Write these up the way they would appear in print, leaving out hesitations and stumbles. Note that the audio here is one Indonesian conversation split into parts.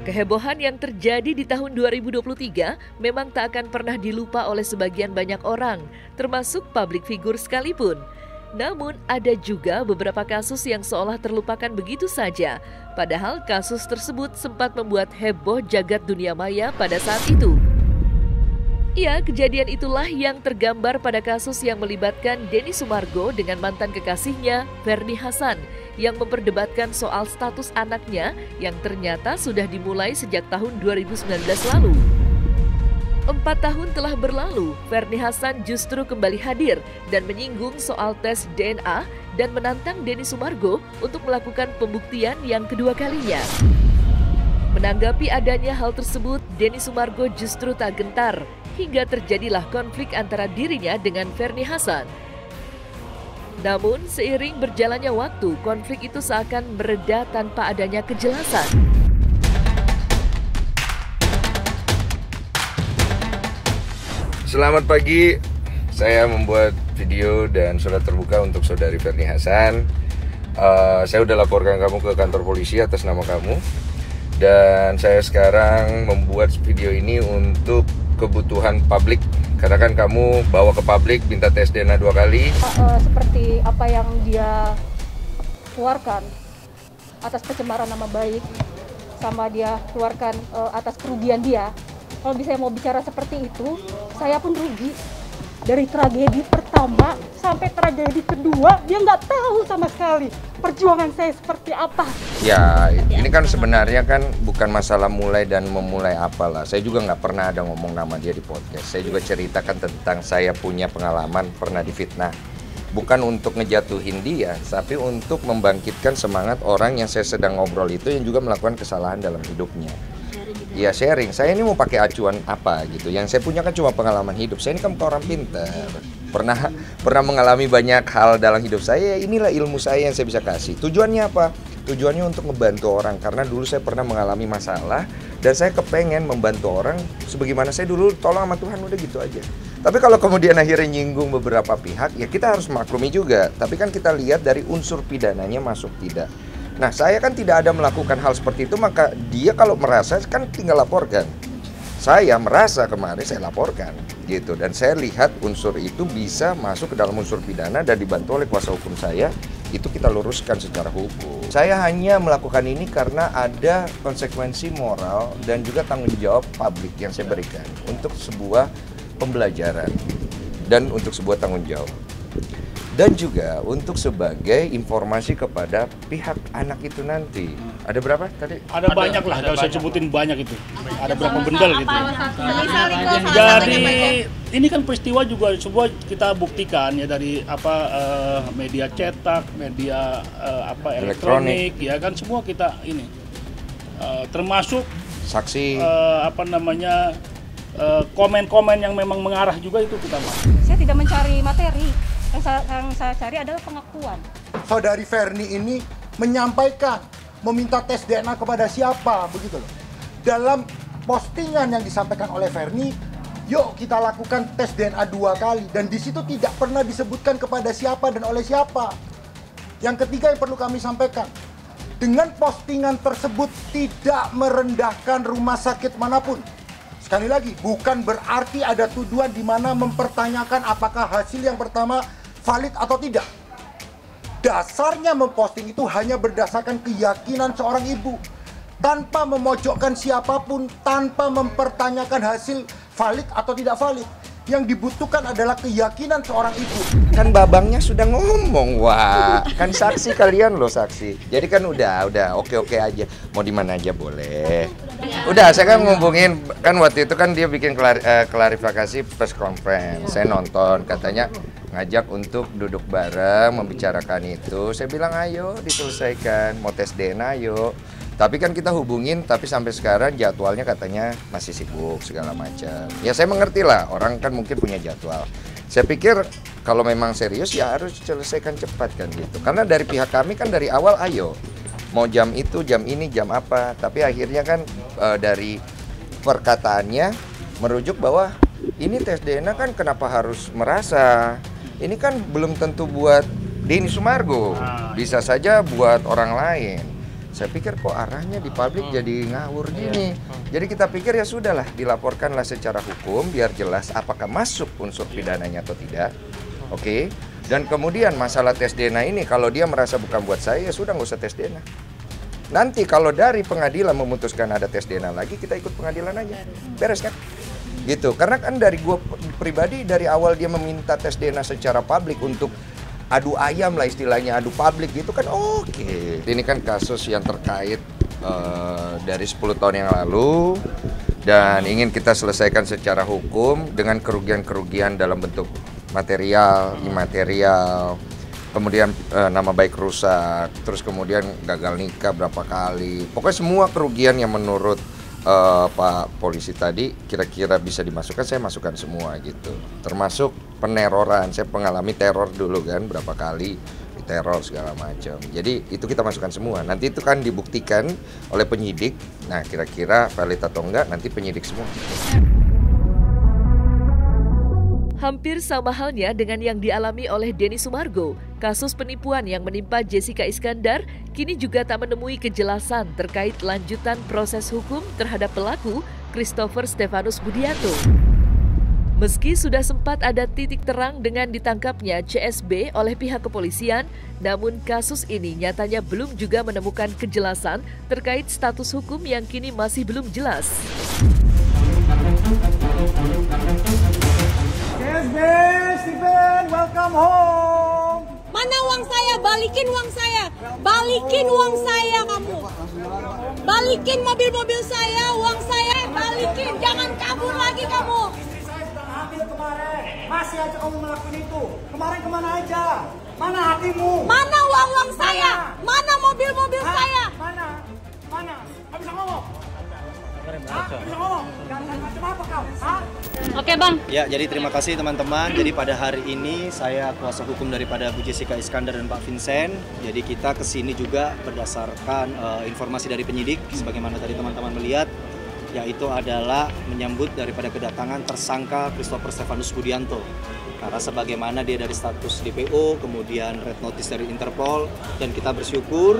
Kehebohan yang terjadi di tahun 2023 memang tak akan pernah dilupa oleh sebagian banyak orang, termasuk publik figur sekalipun. Namun ada juga beberapa kasus yang seolah terlupakan begitu saja, padahal kasus tersebut sempat membuat heboh jagat dunia maya pada saat itu. Ya, kejadian itulah yang tergambar pada kasus yang melibatkan Denny Sumargo dengan mantan kekasihnya, Ferny Hassan, yang memperdebatkan soal status anaknya yang ternyata sudah dimulai sejak tahun 2019 lalu. 4 tahun telah berlalu, Ferny Hassan justru kembali hadir dan menyinggung soal tes DNA dan menantang Denny Sumargo untuk melakukan pembuktian yang kedua kalinya. Menanggapi adanya hal tersebut, Denny Sumargo justru tak gentar, hingga terjadilah konflik antara dirinya dengan Ferny Hassan. Namun, seiring berjalannya waktu, konflik itu seakan mereda tanpa adanya kejelasan. Selamat pagi, saya membuat video dan surat terbuka untuk saudari Ferny Hassan. Saya sudah laporkan kamu ke kantor polisi atas nama kamu. Dan saya sekarang membuat video ini untuk kebutuhan publik. Karena kan kamu bawa ke publik, minta tes DNA 2 kali. Seperti apa yang dia keluarkan atas pencemaran nama baik, sama dia keluarkan atas kerugian dia. Kalau saya mau bicara seperti itu, saya pun rugi. Dari tragedi pertama sampai tragedi kedua, dia nggak tahu sama sekali perjuangan saya seperti apa. Ya, ini kan sebenarnya kan bukan masalah mulai dan memulai apalah. Saya juga nggak pernah ada ngomong nama dia di podcast. Saya juga ceritakan tentang saya punya pengalaman pernah difitnah. Bukan untuk ngejatuhin dia, tapi untuk membangkitkan semangat orang yang saya sedang ngobrol itu yang juga melakukan kesalahan dalam hidupnya. Ya sharing, saya ini mau pakai acuan apa gitu. Yang saya punya kan cuma pengalaman hidup. Saya ini kan orang pintar. Pernah mengalami banyak hal dalam hidup saya. Inilah ilmu saya yang saya bisa kasih. Tujuannya apa? Tujuannya untuk ngebantu orang. Karena dulu saya pernah mengalami masalah dan saya kepengen membantu orang sebagaimana saya dulu tolong sama Tuhan, udah gitu aja. Tapi kalau kemudian akhirnya nyinggung beberapa pihak, ya kita harus maklumi juga. Tapi kan kita lihat dari unsur pidananya masuk tidak. Nah, saya kan tidak ada melakukan hal seperti itu, maka dia kalau merasa kan tinggal laporkan. Saya merasa kemarin saya laporkan gitu, dan saya lihat unsur itu bisa masuk ke dalam unsur pidana dan dibantu oleh kuasa hukum saya, itu kita luruskan secara hukum. Saya hanya melakukan ini karena ada konsekuensi moral dan juga tanggung jawab publik yang saya berikan untuk sebuah pembelajaran dan untuk sebuah tanggung jawab. Dan juga untuk sebagai informasi kepada pihak anak itu nanti. Ada berapa tadi? Ada banyak lah, kalau saya sebutin banyak itu. Ada berapa bendel gitu. Jadi ini kan peristiwa juga semua kita buktikan ya dari media cetak, media elektronik, ya kan semua kita ini. Termasuk saksi komen-komen yang memang mengarah juga itu kita. Saya tidak mencari materi. Yang saya cari adalah pengakuan. Saudari Ferny ini menyampaikan meminta tes DNA kepada siapa, begitu loh. Dalam postingan yang disampaikan oleh Ferny, yuk kita lakukan tes DNA 2 kali, dan di situ tidak pernah disebutkan kepada siapa dan oleh siapa. Yang ketiga yang perlu kami sampaikan, dengan postingan tersebut tidak merendahkan rumah sakit manapun. Sekali lagi, bukan berarti ada tuduhan di mana mempertanyakan apakah hasil yang pertama valid atau tidak. Dasarnya memposting itu hanya berdasarkan keyakinan seorang ibu, tanpa memojokkan siapapun, tanpa mempertanyakan hasil valid atau tidak valid. Yang dibutuhkan adalah keyakinan seorang ibu. Kan babangnya sudah ngomong, wah, kan saksi kalian loh saksi. Jadi kan udah oke aja. Mau di mana aja boleh. Udah, saya kan ngomongin, kan waktu itu kan dia bikin klarifikasi press conference. Saya nonton, katanya ngajak untuk duduk bareng, membicarakan itu. Saya bilang ayo diselesaikan, mau tes DNA ayo. Tapi kan kita hubungin, tapi sampai sekarang jadwalnya katanya masih sibuk segala macam. Ya saya mengerti lah, orang kan mungkin punya jadwal. Saya pikir kalau memang serius ya harus selesaikan cepat kan gitu. Karena dari pihak kami kan dari awal ayo, mau jam itu, jam ini, jam apa. Tapi akhirnya kan dari perkataannya merujuk bahwa ini tes DNA kan kenapa harus merasa? Ini kan belum tentu buat Denny Sumargo, bisa saja buat orang lain. Saya pikir kok arahnya di publik jadi ngawur gini. Jadi kita pikir ya sudahlah, dilaporkanlah secara hukum biar jelas apakah masuk unsur pidananya atau tidak. Oke. Dan kemudian masalah tes DNA ini kalau dia merasa bukan buat saya ya sudah nggak usah tes DNA. Nanti kalau dari pengadilan memutuskan ada tes DNA lagi, kita ikut pengadilan aja. Beres kan? Gitu. Karena kan dari gue pribadi dari awal dia meminta tes DNA secara publik untuk adu ayam lah istilahnya, adu publik gitu kan oke. Ini kan kasus yang terkait dari 10 tahun yang lalu dan ingin kita selesaikan secara hukum dengan kerugian-kerugian dalam bentuk material, imaterial, kemudian nama baik rusak, terus kemudian gagal nikah berapa kali. Pokoknya semua kerugian yang menurut Pak polisi tadi kira-kira bisa dimasukkan, saya masukkan semua gitu. Termasuk peneroran, saya mengalami teror dulu kan berapa kali, diteror segala macam. Jadi itu kita masukkan semua. Nanti itu kan dibuktikan oleh penyidik. Nah kira-kira valid atau enggak nanti penyidik semua. Hampir sama halnya dengan yang dialami oleh Denny Sumargo, kasus penipuan yang menimpa Jessica Iskandar kini juga tak menemui kejelasan terkait lanjutan proses hukum terhadap pelaku Christopher Stefanus Budianto. Meski sudah sempat ada titik terang dengan ditangkapnya CSB oleh pihak kepolisian, namun kasus ini nyatanya belum juga menemukan kejelasan terkait status hukum yang kini masih belum jelas. CSB, Steven, welcome home. Mana uang saya? Balikin uang saya. Balikin uang saya kamu. Balikin mobil-mobil saya, uang saya, balikin. Jangan kabur lagi kamu. Istri saya sudah hamil kemarin. Masih aja kamu melakukan itu. Kemarin kemana aja? Mana hatimu? Mana uang-uang saya? Mana mobil-mobil saya? Mana? Mana? Kamu bisa ngomong? Bisa ngomong? Jangan macam apa kau? Oke bang. Ya, jadi terima kasih teman-teman. Jadi pada hari ini saya kuasa hukum daripada Bu Jessica Iskandar dan Pak Vincent. Jadi kita kesini juga berdasarkan informasi dari penyidik, sebagaimana tadi teman-teman melihat, yaitu adalah menyambut daripada kedatangan tersangka Christopher Stefanus Budianto. Karena sebagaimana dia dari status DPO, kemudian red notice dari Interpol, dan kita bersyukur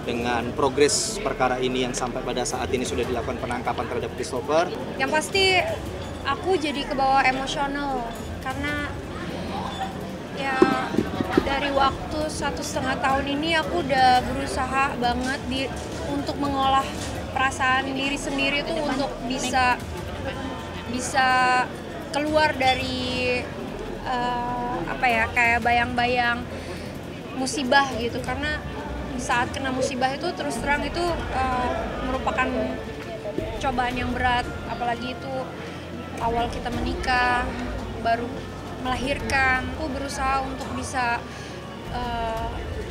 dengan progres perkara ini yang sampai pada saat ini sudah dilakukan penangkapan terhadap Christopher. Yang pasti aku jadi kebawa emosional karena ya dari waktu 1,5 tahun ini aku udah berusaha banget untuk mengolah perasaan diri sendiri tuh untuk bisa keluar dari kayak bayang-bayang musibah gitu, karena saat kena musibah itu terus terang itu merupakan cobaan yang berat, apalagi itu awal kita menikah, baru melahirkan. Aku berusaha untuk bisa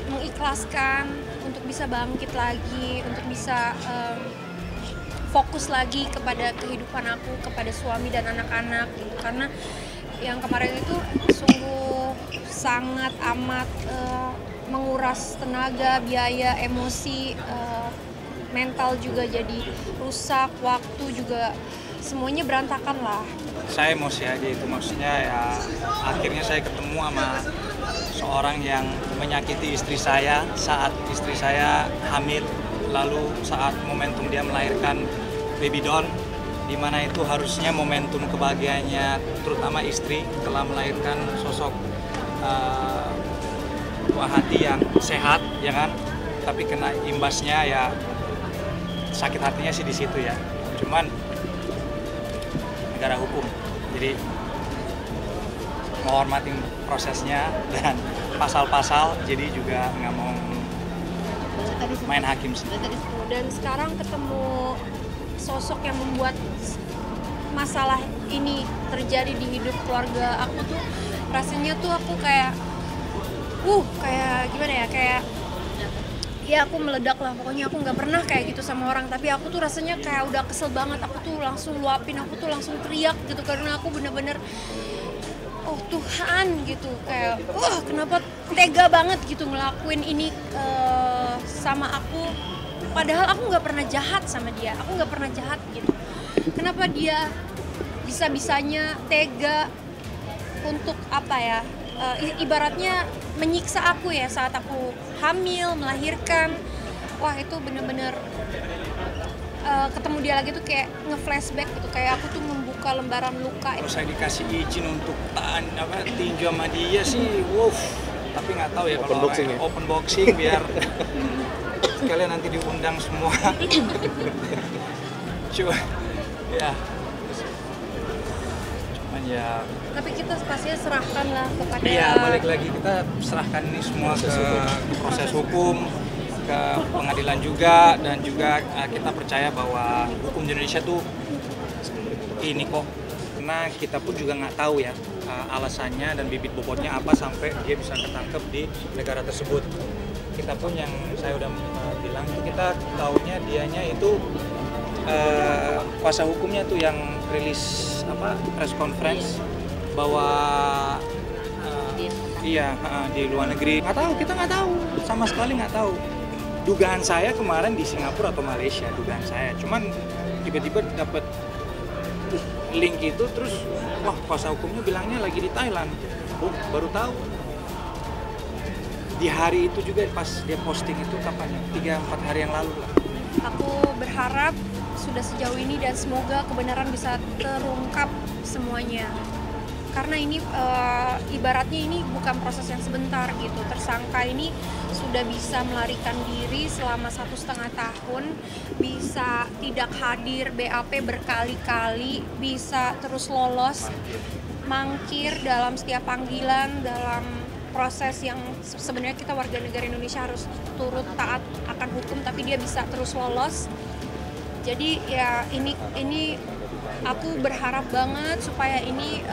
mengikhlaskan, untuk bisa bangkit lagi, untuk bisa fokus lagi kepada kehidupan aku, kepada suami dan anak-anak gitu. Karena yang kemarin itu sungguh sangat amat menguras tenaga, biaya, emosi, mental juga jadi rusak, waktu juga semuanya berantakan lah. Saya emosi aja itu, maksudnya ya akhirnya saya ketemu sama seorang yang menyakiti istri saya saat istri saya hamil, lalu saat momentum dia melahirkan baby doll, di mana itu harusnya momentum kebahagiaannya terutama istri telah melahirkan sosok buah hati yang sehat, ya kan? Tapi kena imbasnya ya sakit hatinya sih di situ ya. Cuman negara hukum, jadi menghormati prosesnya dan pasal-pasal, jadi juga nggak mau main hakim sih. Dan sekarang ketemu sosok yang membuat masalah ini terjadi di hidup keluarga aku tuh, rasanya tuh aku kayak gimana ya, kayak ya aku meledak lah, pokoknya aku nggak pernah kayak gitu sama orang, tapi aku tuh rasanya kayak udah kesel banget, aku tuh langsung luapin, aku tuh langsung teriak gitu, karena aku bener-bener oh Tuhan gitu, kayak kenapa tega banget gitu ngelakuin ini sama aku, padahal aku nggak pernah jahat sama dia, aku nggak pernah jahat gitu, kenapa dia bisa-bisanya tega untuk apa ya, ibaratnya menyiksa aku ya saat aku hamil, melahirkan. Wah itu bener-bener ketemu dia lagi tuh kayak nge-flashback gitu, kayak aku tuh membuka lembaran luka. Kalau saya dikasih izin untuk tinju sama dia sih, wow. Tapi nggak tahu ya kalau open boxing biar kalian nanti diundang semua. Cuman ya. Tapi kita pastinya serahkan lah kepada. Iya, balik lagi kita serahkan ini semua ke proses hukum, ke pengadilan juga, dan juga kita percaya bahwa hukum di Indonesia tuh ini kok. Karena kita pun juga nggak tahu ya alasannya dan bibit bobotnya apa sampai dia bisa ketangkep di negara tersebut. Kita pun yang saya udah bilang itu kita tahunya dianya itu kuasa hukumnya tuh yang rilis press conference bahwa di luar negeri. Nggak tahu, kita nggak tahu, sama sekali nggak tahu. Dugaan saya kemarin di Singapura atau Malaysia, dugaan saya. Cuman tiba-tiba dapat link itu, terus wah kuasa hukumnya bilangnya lagi di Thailand. Baru tahu. Di hari itu juga pas dia posting itu kapan ya? 3-4 hari yang lalu lah. Aku berharap sudah sejauh ini dan semoga kebenaran bisa terungkap semuanya. Karena ini ibaratnya ini bukan proses yang sebentar gitu. Tersangka ini sudah bisa melarikan diri selama 1,5 tahun, bisa tidak hadir BAP berkali-kali, bisa terus lolos, mangkir dalam setiap panggilan, dalam proses yang sebenarnya kita warga negara Indonesia harus turut taat akan hukum, tapi dia bisa terus lolos. Jadi ya ini aku berharap banget supaya ini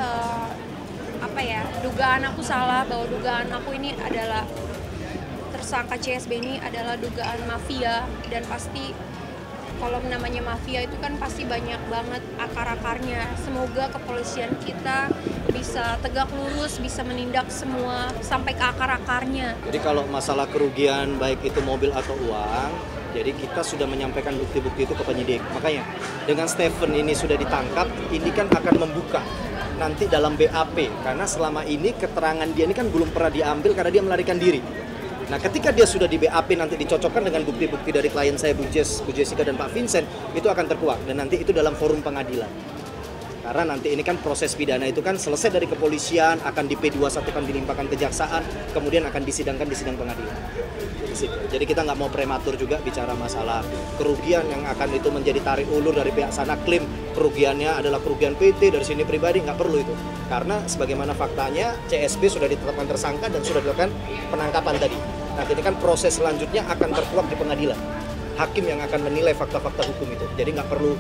dugaan aku salah, bahwa dugaan aku ini adalah tersangka CSB ini adalah dugaan mafia, dan pasti kalau namanya mafia itu kan pasti banyak banget akar-akarnya. Semoga kepolisian kita bisa tegak lurus, bisa menindak semua sampai ke akar-akarnya. Jadi kalau masalah kerugian baik itu mobil atau uang, jadi kita sudah menyampaikan bukti-bukti itu ke penyidik. Makanya dengan Stephen ini sudah ditangkap, ini kan akan membuka nanti dalam BAP. Karena selama ini keterangan dia ini kan belum pernah diambil karena dia melarikan diri. Nah ketika dia sudah di BAP nanti dicocokkan dengan bukti-bukti dari klien saya Bu Jessica dan Pak Vincent, itu akan terkuak. Dan nanti itu dalam forum pengadilan. Karena nanti ini kan proses pidana itu kan selesai dari kepolisian, akan di P21 kan dilimpahkan kejaksaan, kemudian akan disidangkan di sidang pengadilan. Jadi kita nggak mau prematur juga bicara masalah kerugian yang akan itu menjadi tarik ulur dari pihak sana, klaim kerugiannya adalah kerugian PT, dari sini pribadi, nggak perlu itu. Karena sebagaimana faktanya CSB sudah ditetapkan tersangka dan sudah dilakukan penangkapan tadi. Nah ini kan proses selanjutnya akan terkuak di pengadilan. Hakim yang akan menilai fakta-fakta hukum itu. Jadi nggak perlu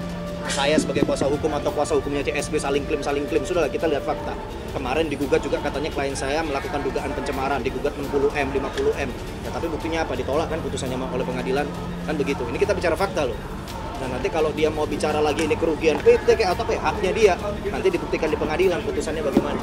saya sebagai kuasa hukum atau kuasa hukumnya CSB saling klaim. Sudahlah kita lihat fakta. Kemarin digugat juga katanya klien saya melakukan dugaan pencemaran, digugat 60M, 50M. Ya, tapi buktinya apa? Ditolak kan putusannya oleh pengadilan, kan begitu. Ini kita bicara fakta loh. Nah nanti kalau dia mau bicara lagi ini kerugian PT kayak atau apa ya, haknya dia, nanti dibuktikan di pengadilan putusannya bagaimana.